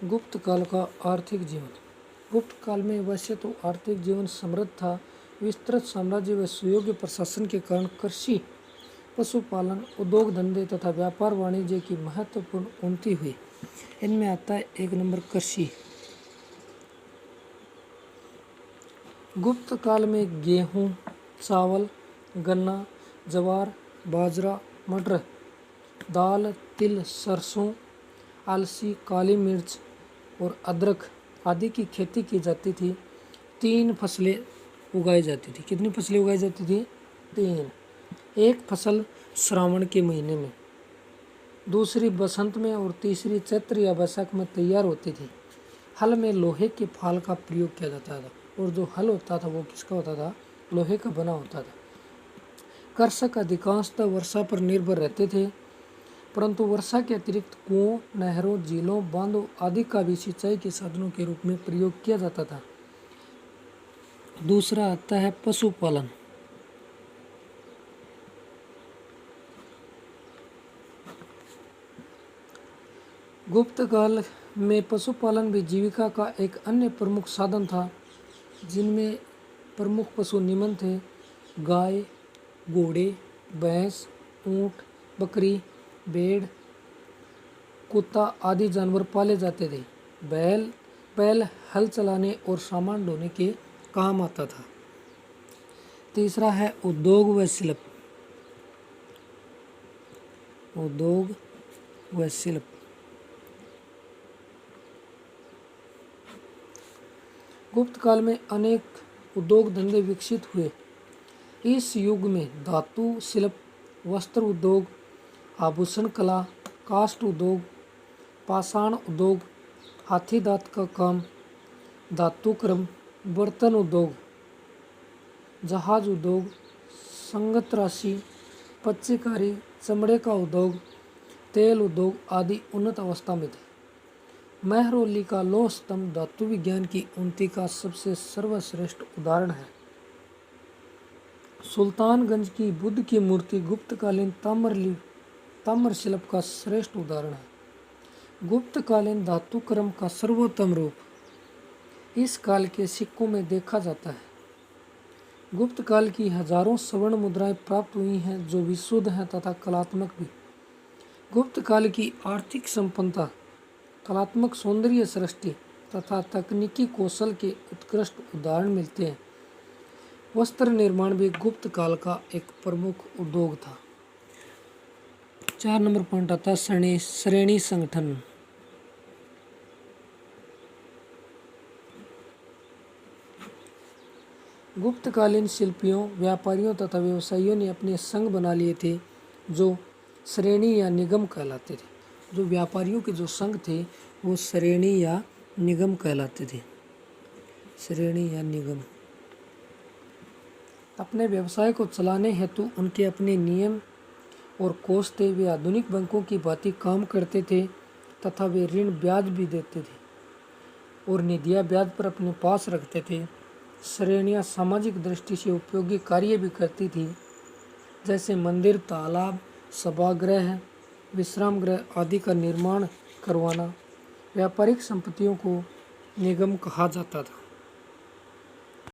गुप्त काल का आर्थिक जीवन। गुप्त काल में वैसे तो आर्थिक जीवन समृद्ध था। विस्तृत साम्राज्य व सुयोग्य प्रशासन के कारण कृषि, पशुपालन, उद्योग धंधे तथा व्यापार वाणिज्य की महत्वपूर्ण उन्नति हुई। इनमें आता है 1 नंबर कृषि। गुप्त काल में गेहूं, चावल, गन्ना, ज्वार, बाजरा, मटर, दाल, तिल, सरसों, अलसी, काली मिर्च और अदरक आदि की खेती की जाती थी। 3 फसलें उगाई जाती थी। कितनी फसलें उगाई जाती थी? 3। एक फसल श्रावण के महीने में, दूसरी बसंत में और तीसरी चैत्र या बैसाख में तैयार होती थी। हल में लोहे के फाल का प्रयोग किया जाता था और जो हल होता था वो किसका होता था? लोहे का बना होता था। कृषक अधिकांशतः वर्षा पर निर्भर रहते थे, परंतु वर्षा के अतिरिक्त कुओं, नहरों, झीलों, बांधों आदि का भी सिंचाई के साधनों के रूप में प्रयोग किया जाता था। दूसरा आता है पशुपालन। गुप्त काल में पशुपालन भी जीविका का एक अन्य प्रमुख साधन था, जिनमें प्रमुख पशु निम्न थे: गाय, घोड़े, भैंस, ऊंट, बकरी, भेड़, कुत्ता आदि जानवर पाले जाते थे। बैल हल चलाने और सामान ढोने के काम आता था। तीसरा है उद्योग व शिल्प। उद्योग व शिल्प। गुप्त काल में अनेक उद्योग धंधे विकसित हुए। इस युग में धातु शिल्प, वस्त्र उद्योग, आभूषण कला, काष्ठ उद्योग, पाषाण उद्योग, हाथी दांत का काम, धातु क्रम, बर्तन उद्योग, जहाज उद्योग, संगत राशि, पच्चीकारी, चमड़े का उद्योग, तेल उद्योग आदि उन्नत अवस्था में थे। मेहरौली का लौह स्तंभ धातु विज्ञान की उन्नति का सबसे सर्वश्रेष्ठ उदाहरण है। सुल्तानगंज की बुद्ध की मूर्ति गुप्तकालीन ताम्र शिल्प का श्रेष्ठ उदाहरण है। गुप्तकालीन धातु क्रम का सर्वोत्तम रूप इस काल के सिक्कों में देखा जाता है। गुप्त काल की हजारों स्वर्ण मुद्राएं प्राप्त हुई हैं जो विशुद्ध हैं तथा कलात्मक भी। गुप्त काल की आर्थिक संपन्नता, कलात्मक सौंदर्य सृष्टि तथा तकनीकी कौशल के उत्कृष्ट उदाहरण मिलते हैं। वस्त्र निर्माण भी गुप्त काल का एक प्रमुख उद्योग था। 4 नंबर पॉइंट आता है श्रेणी संगठन। गुप्तकालीन शिल्पियों, व्यापारियों तथा व्यवसायियों ने अपने संघ बना लिए थे जो श्रेणी या निगम कहलाते थे। जो व्यापारियों के जो संघ थे वो श्रेणी या निगम कहलाते थे। श्रेणी या निगम। अपने व्यवसाय को चलाने हेतु उनके अपने नियम और कोष थे। वे आधुनिक बैंकों की भांति काम करते थे तथा वे ऋण ब्याज भी देते थे और निधियां ब्याज पर अपने पास रखते थे। श्रेणियां सामाजिक दृष्टि से उपयोगी कार्य भी करती थी, जैसे मंदिर, तालाब, सभागृह, विश्राम गृह आदि का निर्माण करवाना। व्यापारिक संपत्तियों को निगम कहा जाता था।